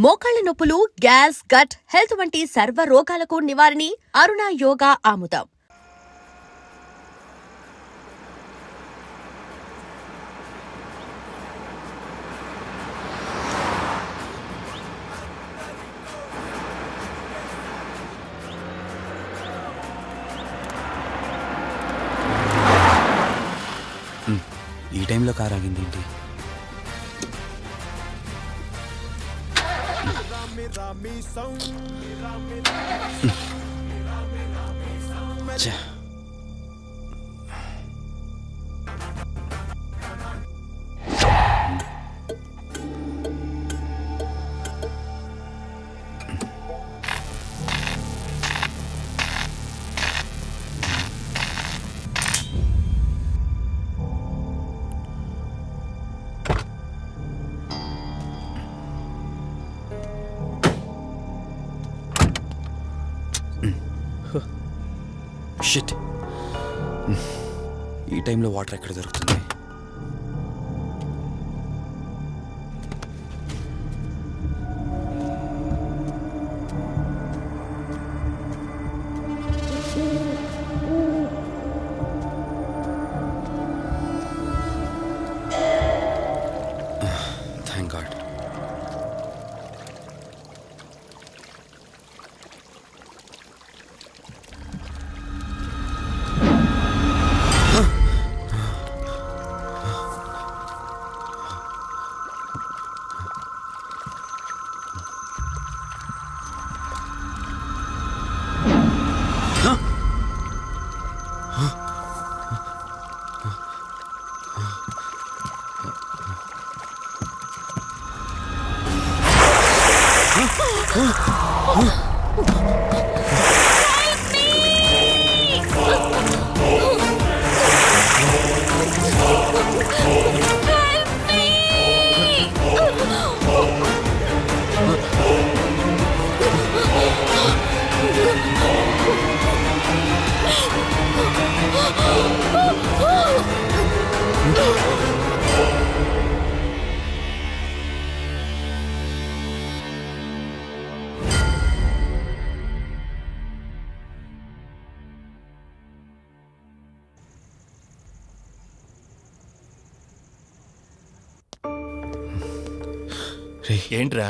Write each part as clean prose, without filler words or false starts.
మోకాళ్ల నొప్పులు, gas, gut health వంటి సర్వ రోగాలకు నివారణి అరుణ యోగా ఆముదం. ఈ టైంలో కార్ ఆగింది ఏంటి? షిట్, ఈ టైంలో వాటర్ ఎక్కడ దొరుకుతుంది? Thank God. ఏంట్రా,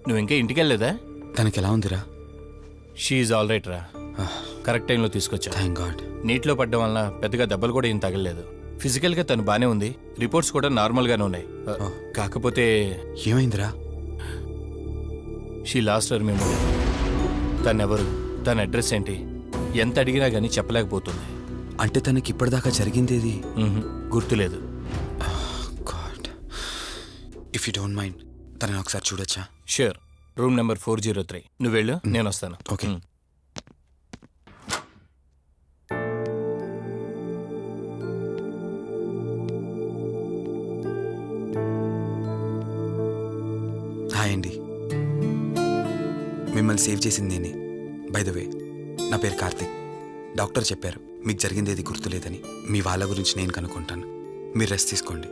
నువ్వు ఇంకా ఇంటికి వెళ్ళలేదా? తనకి ఎలా ఉందిరా? షీఈ్ ఆల్ రైట్ రా. కరెక్ట్ టైంలో తీసుకొచ్చా. Thank God. నీటిలో పడ్డం వలన పెద్దగా దెబ్బలు కూడా ఏం తగలలేదు. ఫిజికల్గా తను బానే ఉంది, రిపోర్ట్స్ కూడా నార్మల్గానే ఉన్నాయి. కాకపోతే ఏమైందిరా? She lost her memory. తనెవరు, తన అడ్రస్ ఏంటి, ఎంత అడిగినా కానీ చెప్పలేకపోతుంది. అంటే తనకి ఇప్పటిదాకా జరిగిందేది గుర్తులేదు. God, if you don't mind తనని ఒకసారి చూడొచ్చా? షూర్. Room number 403. నువ్వు వెళ్ళు, నేను వస్తాను. ఓకే. హాయ్ అండి, మిమ్మల్ని సేవ్ చేసింది నేనే. బై ద వే, నా పేరు కార్తిక్. డాక్టర్ చెప్పారు మీకు జరిగింది ఏది గుర్తులేదని. మీ వాళ్ళ గురించి నేను కనుక్కుంటాను, మీరు రెస్ట్ తీసుకోండి.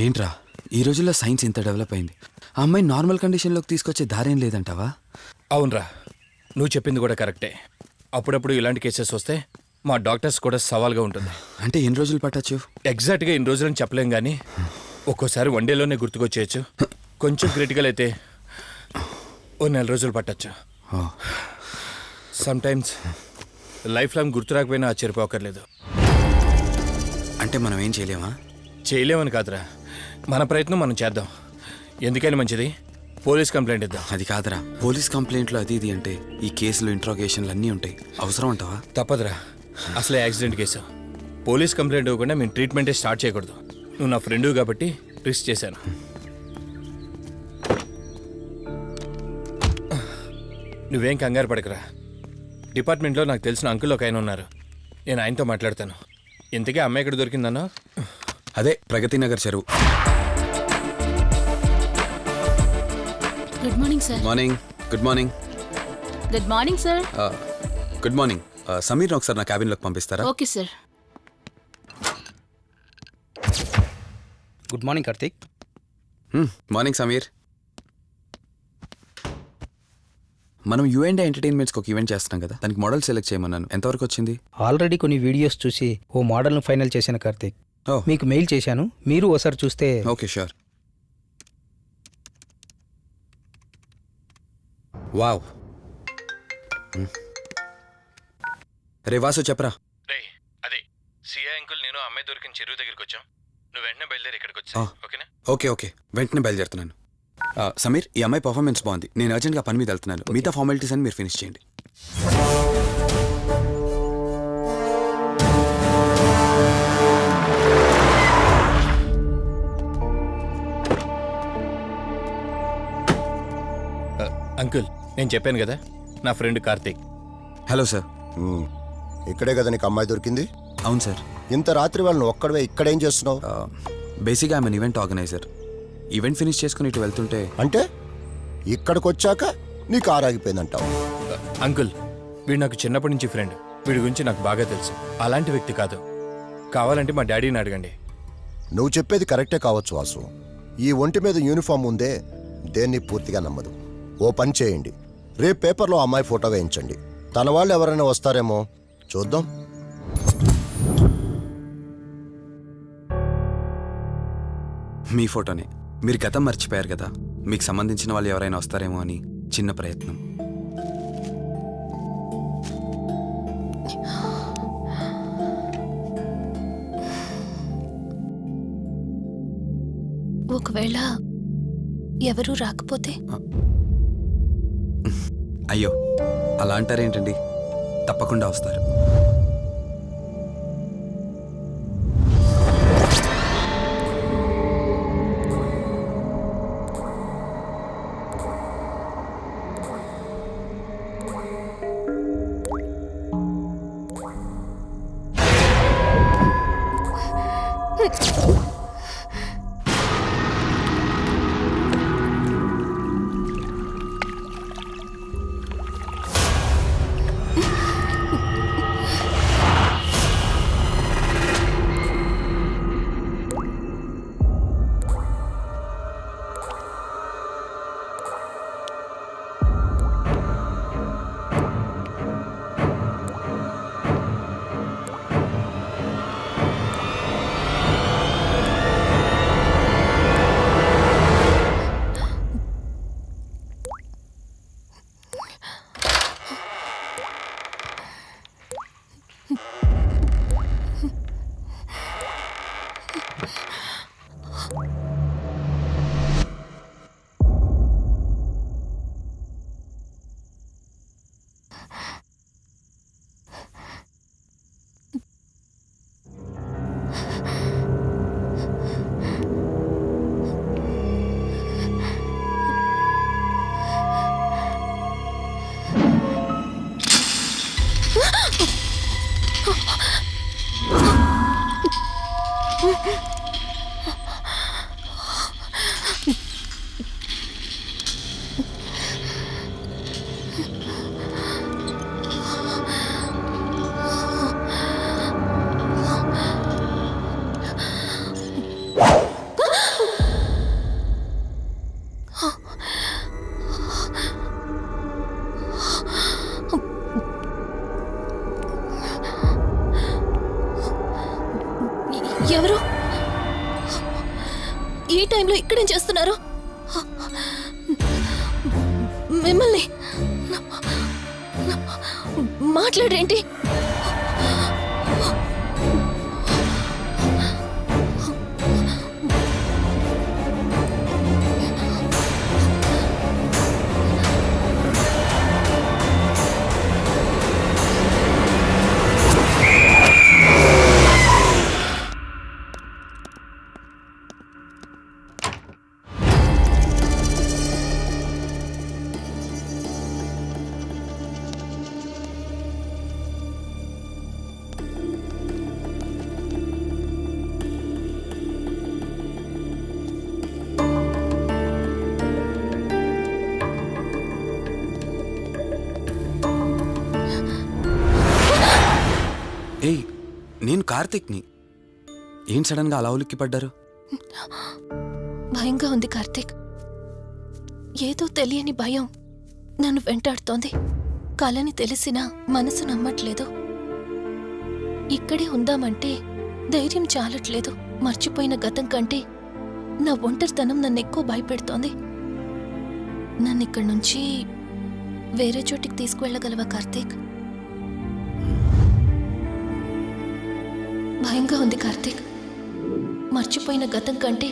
ఏంట్రా, ఈ రోజుల్లో సైన్స్ ఇంత డెవలప్ అయింది, ఆ అమ్మాయి నార్మల్ కండిషన్లోకి తీసుకొచ్చే దారేం లేదంటావా? అవునరా, నువ్వు చెప్పింది కూడా కరెక్టే. అప్పుడప్పుడు ఇలాంటి కేసెస్ వస్తే మా డాక్టర్స్ కూడా సవాల్గా ఉంటుంది. అంటే ఎన్ని రోజులు పట్టచ్చు? ఎగ్జాక్ట్గా ఇన్ని రోజులని చెప్పలేం, కానీ ఒక్కోసారి వన్ డేలోనే గుర్తుకొచ్చేయచ్చు. కొంచెం క్రిటికల్ అయితే ఓ 4 రోజులు పట్టచ్చు. సమ్ టైమ్స్ లైఫ్ లాంగ్ గుర్తు రాకపోయినా ఆశ్చర్యపోకర్లేదు. అంటే మనం ఏం చేయలేమా? చేయలేమని కాదురా, మన ప్రయత్నం మనం చేద్దాం. ఎందుకని మంచిది, పోలీస్ కంప్లైంట్ ఇద్దాం. అది కాదురా, పోలీస్ కంప్లైంట్లు అది ఇది అంటే ఈ కేసులు ఇంట్రాగేషన్లు అన్నీ ఉంటాయి. అవసరం అంటావా? తప్పదురా, అసలే యాక్సిడెంట్ కేసు. పోలీస్ కంప్లైంట్ ఇవ్వకుండా మేము ట్రీట్మెంటే స్టార్ట్ చేయకూడదు. నువ్వు నా ఫ్రెండ్ కాబట్టి రిస్క్ చేశాను. నువ్వేం కంగారు పడకరా. డిపార్ట్మెంట్లో నాకు తెలిసిన అంకుల్ ఒక ఆయన ఉన్నారు. నేను ఆయనతో మాట్లాడతాను. ఇంతకీ అమ్మాయి ఎక్కడ దొరికిందన్నా? అదే ప్రగతి నగర్ చెరువు. Good morning sir. Morning. Good morning. Good morning sir. Good morning. సమీర్ని ఒకసారి నా క్యాబిన్లోకి పంపిస్తారా? Okay sir. Good morning Karthik. Morning Sameer. మనం యుఎండే ఎంటర్టైన్మెంట్స్కి ఒక ఈవెంట్ చేస్తున్నాం కదా, దానికి మోడల్ సెలెక్ట్ చేయమన్నాను. ఎంతవరకు వచ్చింది? ఆల్రెడీ కొన్ని వీడియోస్ చూసి ఓ మోడల్ను ఫైనల్ చేశాను కార్తీక్. ఓ మీకు మెయిల్ చేశాను, మీరు ఒకసారి చూస్తే. Okay sure. వావ్. రే వాసు చెప్పరా. అదే సిఐ అంకుల్ నేను అమ్మాయి దొరికిన చెరువు దగ్గరికి వచ్చాం. నువ్వు వెంటనే బయలుదేరి ఇక్కడికి వచ్చా. ఓకేనా? ఓకే ఓకే, వెంటనే బయలుదేరుతున్నాను. సమీర్, ఈ అమ్మాయి పర్ఫార్మెన్స్ బాగుంది. నేను అర్జెంట్గా పని మీద వెళ్తున్నాను. మిగతా ఫార్మాలిటీస్ అని మీరు ఫినిష్ చేయండి. అంకుల్, నేను చెప్పాను కదా, నా ఫ్రెండ్ కార్తీక్. Hello sir. ఇక్కడే కదా నీకు అమ్మాయి దొరికింది? అవును సార్. ఇంత రాత్రి వాళ్ళని ఒక్కడవే ఇక్కడేం చేస్తున్నావు? బేసిక్గా I'm an event organiser. Event finish చేసుకుని ఇటు వెళ్తుంటే. అంటే ఇక్కడికి వచ్చాక నీ కారు ఆగిపోయిందంటావు? అంకుల్, వీడు నాకు చిన్నప్పటి నుంచి ఫ్రెండ్. వీడి గురించి నాకు బాగా తెలుసు. అలాంటి వ్యక్తి కాదు. కావాలంటే మా డాడీని అడగండి. నువ్వు చెప్పేది కరెక్టే కావచ్చు వాసు. ఈ ఒంటి మీద యూనిఫామ్ ఉందే దేన్ని పూర్తిగా నమ్మదు. ఓ పని చేయండి, రేపు పేపర్లో అమ్మాయి ఫోటో వేయించండి. తన వాళ్ళు ఎవరైనా వస్తారేమో చూద్దాం. మీ ఫోటోనే. మీరు గతం మర్చిపోయారు కదా, మీకు సంబంధించిన వాళ్ళు ఎవరైనా వస్తారేమో అని చిన్న ప్రయత్నం. ఒకవేళ ఎవరూ రాకపోతే? అయ్యో, అలా అంటారేంటండి? తప్పకుండా వస్తారు. ఎవరు ఈ టైంలో ఇక్కడేం చేస్తున్నారు? మిమ్మల్ని మాట్లాడరేంటి? ఏయ్, నేను కార్తిక్ని. ఏం సడన్గా అలా ఉలిక్కి పడ్డారు? భయంగా ఉంది కార్తీక్. ఏదో తెలియని భయం నన్ను వెంటాడుతోంది. కలని తెలిసినా మనసు నమ్మట్లేదు. ఇక్కడే ఉందామంటే ధైర్యం చాలట్లేదు. మర్చిపోయిన గతం కంటే నా ఒంటరితనం నన్ను ఎక్కువ భయపెడుతోంది. నన్ను ఇక్కడి నుంచి వేరే చోటికి తీసుకువెళ్ళగలవా కార్తీక్? భయంగా ఉంది కార్తీక్. మర్చిపోయిన గతం కంటే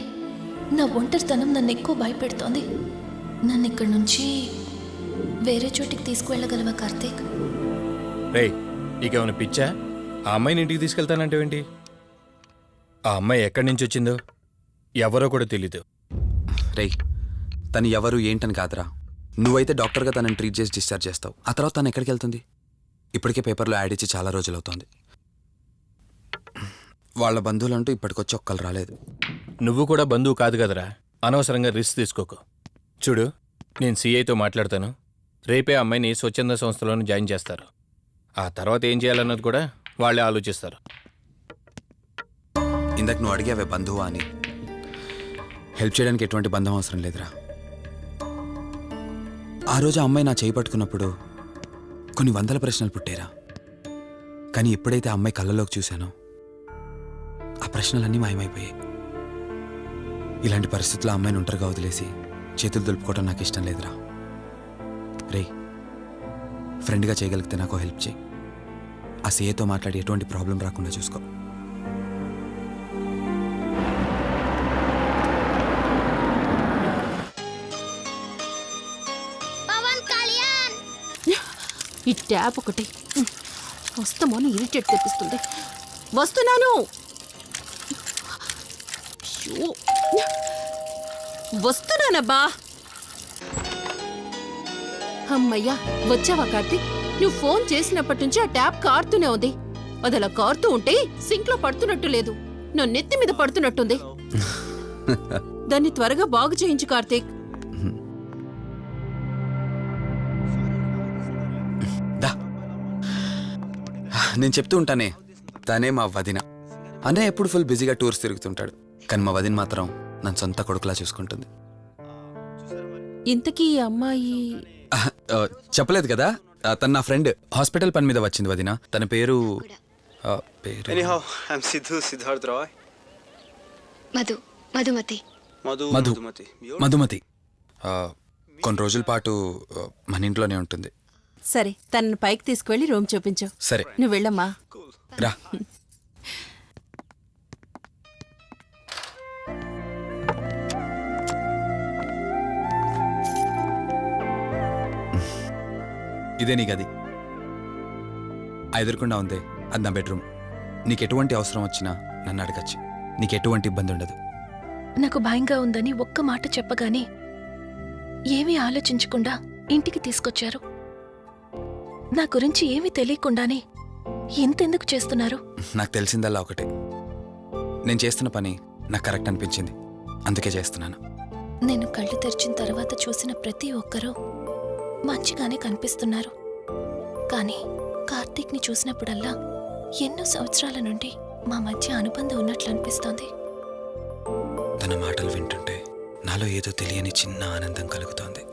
నా ఒంటరితనం నన్ను ఎక్కువ భయపెడుతోంది. నన్ను ఇక్కడి నుంచి వేరే చోటికి తీసుకువెళ్ళగలవా కార్తీక్? రేయ్, నీకేమైనా పిచ్చా? ఆ అమ్మాయిని ఇంటికి తీసుకెళ్తానంటేవేంటి? ఆ అమ్మాయి ఎక్కడి నుంచి వచ్చిందో ఎవరో కూడా తెలీదు. రేయ్, తను ఎవరు ఏంటని కాదురా. నువ్వైతే డాక్టర్గా తనని ట్రీట్ చేసి డిశ్చార్జ్ చేస్తావు. ఆ తర్వాత తను ఎక్కడికి వెళ్తుంది? ఇప్పటికే పేపర్లో యాడ్ ఇచ్చి చాలా రోజులవుతోంది. వాళ్ళ బంధువులంటూ ఇప్పటికొచ్చి ఒక్కరు రాలేదు. నువ్వు కూడా బంధువు కాదు కదరా. అనవసరంగా రిస్క్ తీసుకోకు. చూడు, నేను సిఐతో మాట్లాడతాను. రేపే అమ్మాయిని స్వచ్ఛంద సంస్థలోనే జాయిన్ చేస్తారు. ఆ తర్వాత ఏం చేయాలన్నది కూడా వాళ్ళే ఆలోచిస్తారు. ఇందాక నువ్వు అడిగావే బంధువా అని. హెల్ప్ చేయడానికి ఎటువంటి బంధం అవసరం లేదురా. ఆ రోజు ఆ అమ్మాయి నా చేయి పట్టుకున్నప్పుడు కొన్ని వందల ప్రశ్నలు పుట్టారా. కానీ ఎప్పుడైతే ఆ అమ్మాయి కళ్ళలోకి చూశానో ఆ ప్రశ్నలన్నీ మాయమైపోయాయి. ఇలాంటి పరిస్థితుల్లో ఆ అమ్మాయిని ఒంటరిగా వదిలేసి చేతులు దులుపుకోవడం నాకు ఇష్టం లేదురా. రే, ఫ్రెండ్గా చేయగలిగితే నాకు హెల్ప్ చేయి. ఆ సీఏతో మాట్లాడి ఎటువంటి ప్రాబ్లం రాకుండా చూసుకో. ఈ ట్యాప్ ఒకటి వస్తామని ఇరిటేట్ తెప్పిస్తుంది. వస్తున్నాను. అయ్యో, వస్తున్నానబ్బా. అమ్మయ్యా, వచ్చావా కార్తీక్? నువ్వు ఫోన్ చేసినప్పటి నుంచి ఆ ట్యాప్ కారుతూనే ఉంది. అది అలా కారుతూ ఉంటే సింక్ లో పడుతున్నట్టు లేదు, నా నెత్తి మీద పడుతున్నట్టుంది. దాన్ని త్వరగా బాగు చేయించు కార్తీక్. నేను చెప్తూ ఉంటానే, తనే మా వదిన. అన్నయ్య ఎప్పుడు ఫుల్ బిజీగా టూర్స్ తిరుగుతుంటాడు. కానీ మా వదిన మాత్రం నన్ను సొంత కొడుకులా చూసుకుంటుంది. ఇంతకీ ఈ అమ్మాయి చెప్పలేదు కదా, తను నా ఫ్రెండ్. హాస్పిటల్ పని మీద వచ్చింది వదిన. తన పేరు Anyhow, I'm Siddharth Roy. Madhumati. Madhumati. కొన్ని రోజుల పాటు మన ఇంట్లోనే ఉంటుంది. సరే, తనను పైకి తీసుకువెళ్ళి రూమ్ చూపించు. సరే, నువ్వు వెళ్ళమ్మా. రా. ఇదే నీ గది. ఎదురుకుండా ఉందే, అది నా బెడ్రూమ్. నీకు ఎటువంటి అవసరం వచ్చినా నన్ను అడగచ్చు. నీకు ఎటువంటి ఇబ్బంది ఉండదు. నాకు భయంగా ఉందని ఒక్క మాట చెప్పగానే ఏమీ ఆలోచించకుండా ఇంటికి తీసుకొచ్చారు. నా గురించి ఏమీ తెలియకుండానే ఎంతెందుకు చేస్తున్నారు? నాకు తెలిసిందల్లా ఒకటే, నేను చేస్తున్న పని నాకు కరెక్ట్ అనిపించింది, అందుకే చేస్తున్నాను. నేను కళ్ళు తెరిచిన తర్వాత చూసిన ప్రతి ఒక్కరూ మంచిగానే కనిపిస్తున్నారు. కానీ కార్తీక్ని చూసినప్పుడల్లా ఎన్నో సంవత్సరాల నుండి మా మధ్య అనుబంధం ఉన్నట్లు అనిపిస్తోంది. తన మాటలు వింటుంటే నాలో ఏదో తెలియని చిన్న ఆనందం కలుగుతోంది.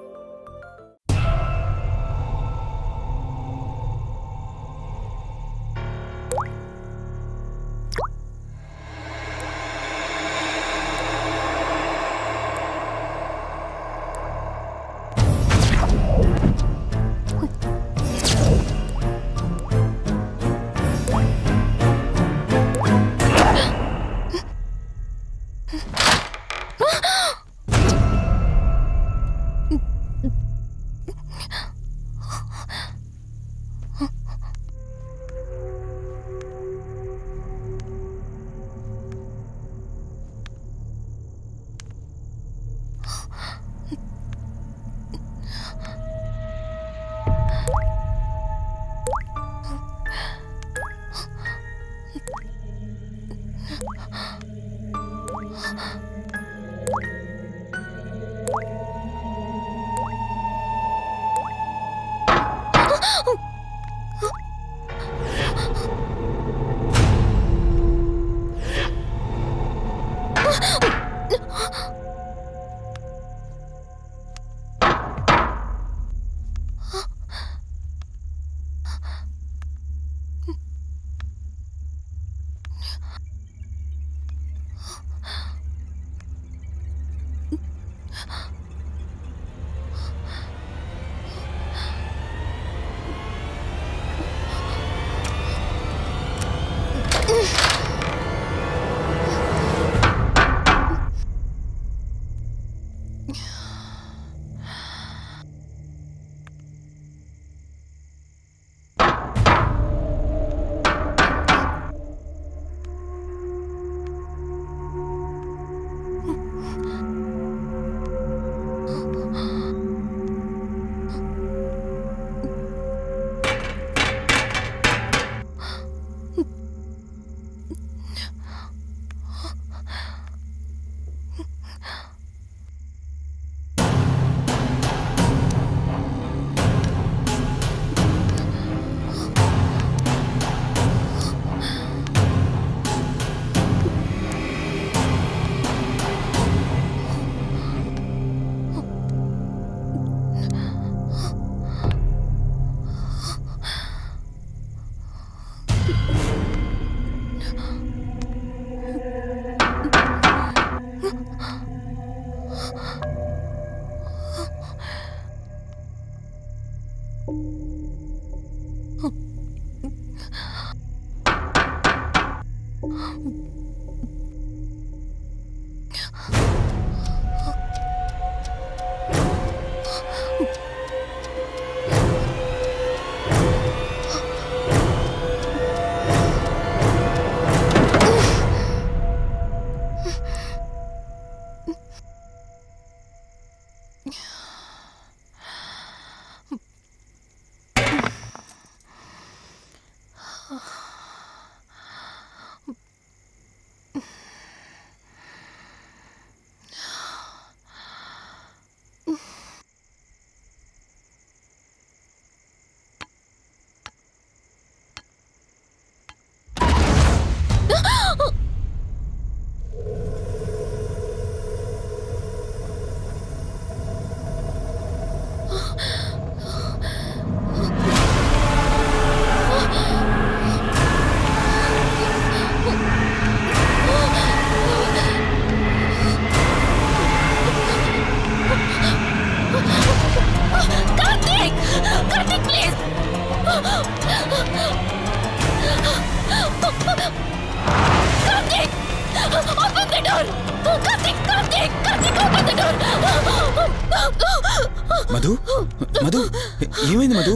మధు మధు ఏమైంది మధు?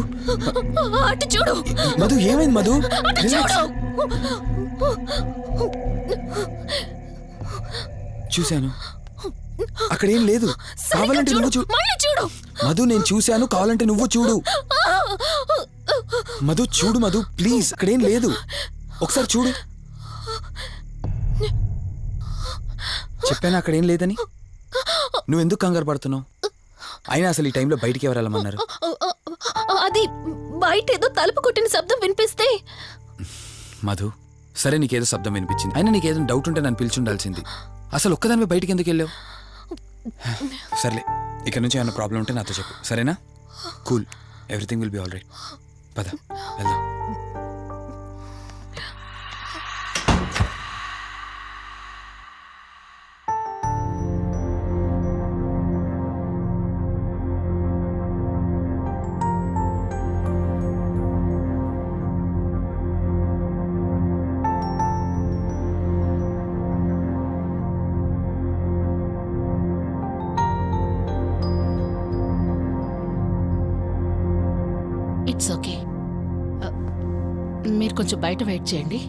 అటు చూడు. మధు ఏమైంది మధు? అటు రిలాక్స్. చూడు. చూశాను, అక్కడేం లేదు. కావాలంటే నువ్వు చూడు. మళ్ళీ చూడు. మధు నేను చూశాను, కావాలంటే నువ్వు చూడు. మధు చూడు మధు ప్లీజ్, అక్కడేం లేదు. ఒకసారి చూడు. చెప్పాను అక్కడేం లేదని. నువ్వెందుకు కంగారు పడుతున్నావు? అయినా అసలు ఈ టైంలో బయటికి ఎవరు వెళ్ళమన్నారు? అది బయట ఏదో తలుపు కొట్టిన శబ్దం వినిపిస్తే. మధు సరే, నీకేదో శబ్దం వినిపించింది. అయినా నీకేదో డౌట్ ఉంటే నన్ను పిలిచుండాల్సింది. అసలు ఒక్కదానిపై బయటికి ఎందుకు వెళ్ళావు? సర్లే, ఇక్కడ నుంచి ఏమైనా ప్రాబ్లం ఉంటే నాతో చెప్పు, సరేనా? Cool, everything will be all right. పద వెళ్దాం. It's okay. మీరు కొంచెం బయట వెయిట్ చేయండి.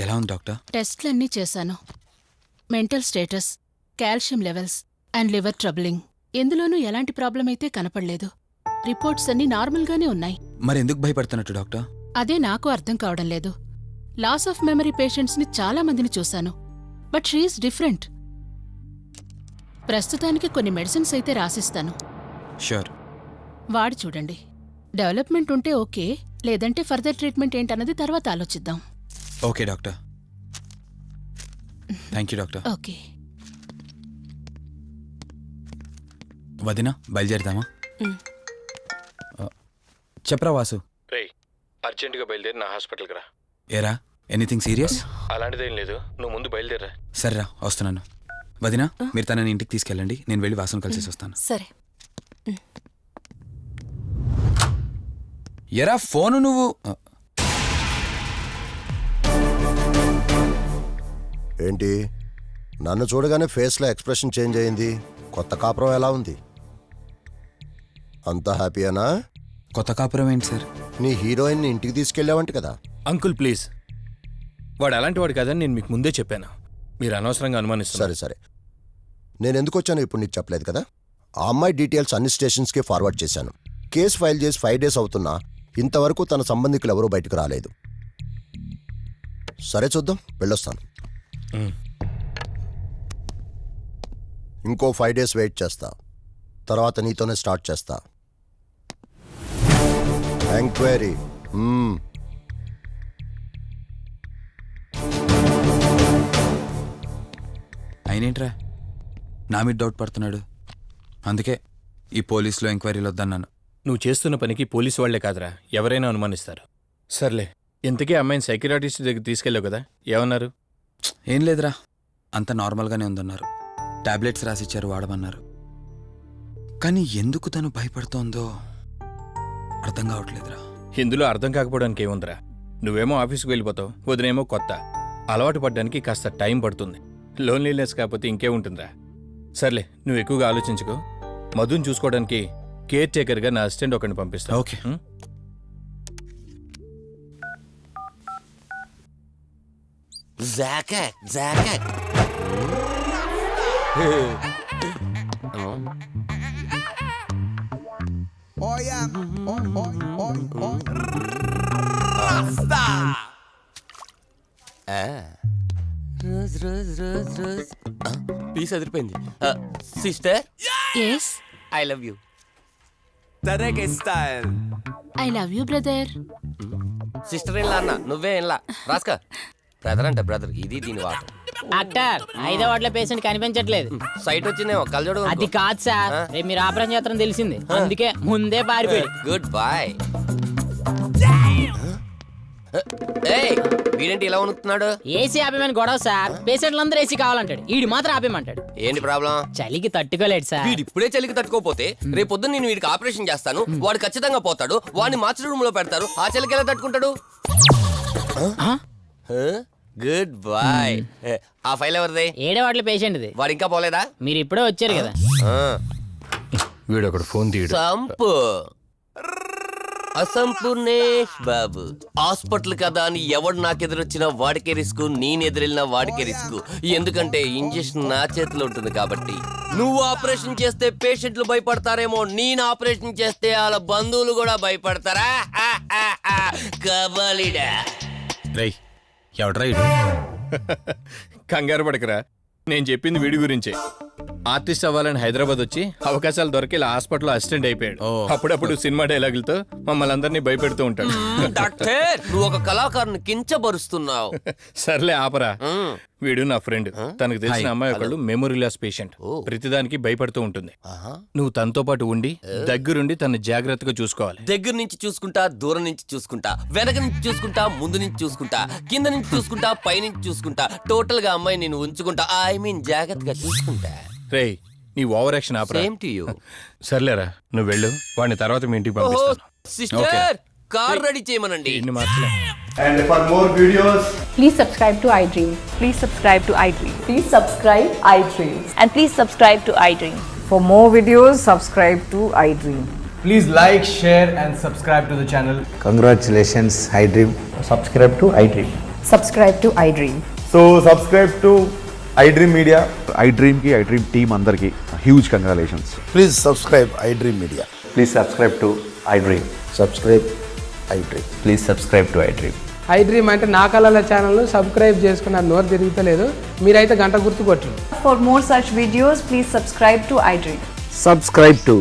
ఎలా ఉంది డాక్టర్? టెస్ట్లన్నీ చేశాను. Mental status, calcium levels and liver troubling, ఎందులోనూ ఎలాంటి ప్రాబ్లం అయితే కనపడలేదు. రిపోర్ట్స్ అన్నీ నార్మల్గానే ఉన్నాయి. మరి ఎందుకు భయపడుతున్నట్టు డాక్టర్? అదే నాకు అర్థం కావడం లేదు. లాస్ ఆఫ్ మెమరీ పేషెంట్స్ని చాలా మందిని చూశాను, బట్ షీఈస్ డిఫరెంట్. ప్రస్తుతానికి కొన్ని మెడిసిన్స్ అయితే రాసిస్తాను, షూర్. వాడి చూడండి. డెవలప్మెంట్ ఉంటే ఓకే, లేదంటే ఫర్దర్ ట్రీట్మెంట్ ఏంటన్నది తర్వాత ఆలోచిద్దాం. Okay doctor. Thank you doctor. Okay. వదినా బయలుదేరుదామా? చెప్పరా వాసు. రేయ్ అర్జెంటుగా బయలుదేరి నా హాస్పిటల్కి రా. ఏరా ఎనీథింగ్ సీరియస్? అలాంటిదేం లేదు, నువ్వు ముందు బయలుదేరా. సరేరా వస్తున్నాను. వదినా మీరు తనని ఇంటికి తీసుకెళ్ళండి, నేను వెళ్ళి వాసును కలిసేసి వస్తాను. సరే. ఎరా ఫోను నువ్వు. ఏంటి నన్ను చూడగానే ఫేస్లో ఎక్స్ప్రెషన్ చేంజ్ అయింది? కొత్త కాపురం ఎలా ఉంది? అంతా హ్యాపీయేనా? కొత్త కాపురం ఏంటి సార్? నీ హీరోయిన్ని ఇంటికి తీసుకెళ్ళావంట కదా? అంకుల్ ప్లీజ్, వాడు అలాంటి వాడు కాదని నేను మీకు ముందే చెప్పాను. మీరు అనవసరంగా అనుమానిస్తారు. సరే సరే, నేను ఎందుకు వచ్చానో ఇప్పుడు నీకు చెప్పలేదు కదా. ఆ అమ్మాయి డీటెయిల్స్ అన్ని స్టేషన్స్కి ఫార్వర్డ్ చేశాను. కేసు ఫైల్ చేసి 5 days అవుతున్నా ఇంతవరకు తన సంబంధికులు ఎవరూ బయటకు రాలేదు. సరే చూద్దాం, వెళ్ళొస్తాను. ఇంకో 5 days వెయిట్ చేస్తా, తర్వాత నీతోనే స్టార్ట్ చేస్తా ఎంక్వైరీ. అయినేంట్రా నా మీద డౌట్ పడుతున్నాడు? అందుకే ఈ పోలీసులో ఎంక్వైరీలు వద్దన్నాను. నువ్వు చేస్తున్న పనికి పోలీసు వాళ్లే కాదురా, ఎవరైనా అనుమానిస్తారు. సర్లే, ఇంతకీ అమ్మాయిని సైకియాట్రిస్ట్ దగ్గర తీసుకెళ్ళావు కదా, ఏమన్నారు? ఏం లేదురా, అంత నార్మల్గానే ఉందన్నారు. టాబ్లెట్స్ రాసిచ్చారు, వాడమన్నారు. కానీ ఎందుకు తను భయపడుతోందో అర్థం కావట్లేదురా. ఇందులో అర్థం కాకపోవడానికి ఏముందిరా? నువ్వేమో ఆఫీస్కి వెళ్ళిపోతావు, వదినేమో కొత్త. అలవాటు పడ్డానికి కాస్త టైం పడుతుంది. లోన్లీనెస్ కాకపోతే ఇంకేముంటుందిరా. సర్లే, నువ్వు ఎక్కువగా ఆలోచించుకో. మధుని చూసుకోవడానికి కేర్ టేకర్గా నా అసిస్టెంట్ ఒకరిని పంపిస్తా. Okay. Rose rose rose rose piece అదిరిపోయింది. Sister, yes, I love you. తరేకే style. I love you brother. Sister ఏం లా అన్న, నువ్వే ఏం లా రాస్కా. బ్రదర్ అంటే బ్రదర్, ఇది దీని వాట. డాక్టర్ 5వ వార్డులో పేషెంట్ కనిపించట్లేదు. సైట్ వచ్చిందేమో, కళ్ళజోడు. అది కాదు సార్, రేపు మీరు ఆపరేషన్ చేస్తారని తెలిసింది, అందుకే ముందే పారిపోయి. Good boy. ఏయ్, వీడేంటి ఇలా ఉనుకుతున్నాడు? ఏసీ ఆపేమని గొడవ సార్, పేషెంట్లందరూ ఏసీ కావాలంటాడు, ఈడు మాత్రం ఆపేమంటాడు. ఏంటి ప్రాబ్లం? చలికి తట్టుకోలేడు సార్. వీడు ఇప్పుడే చలికి తట్టుకోపోతే రేపు పొద్దున్న నేను వీడికి ఆపరేషన్ చేస్తాను, వాడు ఖచ్చితంగా పోతాడు, వాడిని మార్చి రూమ్ లో పెడతారు. ఆ చలికి ఎలా తట్టుకుంటాడు? Good boy. ఆ ఫైల్ ఎవరిది? 7వ వార్డులో పేషెంట్ది. వాడు ఇంకా పోలేదా? మీరు ఇప్పుడే వచ్చారు కదా. వీడొకడు ఫోన్ తీయడు. సంపు అసంపూర్ణేష్ బాబు. హాస్పిటల్ కదా అని ఎవడు నాకెదురొచ్చినా వాడికే రిస్క్, నేనెదురెళ్ళినా వాడికే రిస్క్. ఎందుకంటే ఇంజెక్షన్ నా చేతిలో ఉంటుంది కాబట్టి. నువ్వు ఆపరేషన్ చేస్తే పేషెంట్లు భయపడతారేమో, నేను ఆపరేషన్ చేస్తే వాళ్ళ బంధువులు కూడా భయపడతారా? కబాలిడా. రేయ్ ఎవడ్రా ఇడు? కంగారు పడకరా, నేను చెప్పింది వీడి గురించే. ఆర్టిస్ట్ అవ్వాలని హైదరాబాద్ వచ్చి అవకాశాలు దొరికి ఇలా హాస్పిటల్లో అసిస్టెంట్ అయిపోయాడు. అప్పుడప్పుడు సినిమా డైలాగులతో మమ్మల్ని అందరినీ భయపెడుతూ ఉంటాడు. డాక్టర్, నువ్వు ఒక కళాకారుని కించబరుస్తున్నావు. సర్లే ఆపరా. వీడు నా ఫ్రెండ్. తనకు తెలిసిన అమ్మాయి ఒకళ్ళు మెమరీ లాస్ పేషెంట్. ప్రతిదానికి భయపడుతూ ఉంటుంది. నువ్వు తనతో పాటు ఉండి దగ్గరుండి తను జాగ్రత్తగా చూసుకోవాలి. దగ్గర నుంచి చూసుకుంటా, దూరం నుంచి చూసుకుంటా, వెనక నుంచి చూసుకుంటా, ముందు నుంచి చూసుకుంటా, కింద నుంచి చూసుకుంటా, పై నుంచి చూసుకుంటా, టోటల్ గా అమ్మాయి నేను ఉంచుకుంటా. ఐ మీన్ జాగ్రత్తగా చూసుకుంటా. రేయ్, నీ over action opera. Same to you. సర్లేరా, నువ్వు వెళ్ళు. వాడిని తర్వాత మీ ఇంటికి పంపిస్తాను. సిస్టర్, కార్ రెడీ చేయమనండి. ఇన్ని మార్చలే. And for more videos, please subscribe to iDream. Please subscribe to iDream. Please subscribe iDream. And please subscribe to iDream. For more videos, subscribe to iDream. please like, share and subscribe to the channel. Congratulations, iDream. Subscribe to iDream. Subscribe to iDream. So subscribe to iDream Media. iDream ki iDream team andarki huge congratulations. Please subscribe iDream Media. Please subscribe to iDream. Subscribe iDream. Please subscribe to iDream. iDream అంటే నా కళల channel subscribe చేసుకున్న నోరు తిరుగుతలేదు, మీరైతే గంట గుర్తు కొట్టండి. For more such videos, please subscribe to iDream. Subscribe to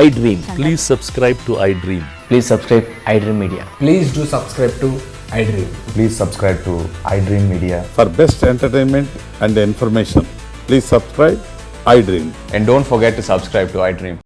iDream. Please subscribe to iDream. Please subscribe iDream Media. Please do subscribe to iDream. Please subscribe to iDream Media. For best entertainment and information, please subscribe iDream. And don't forget to subscribe to iDream.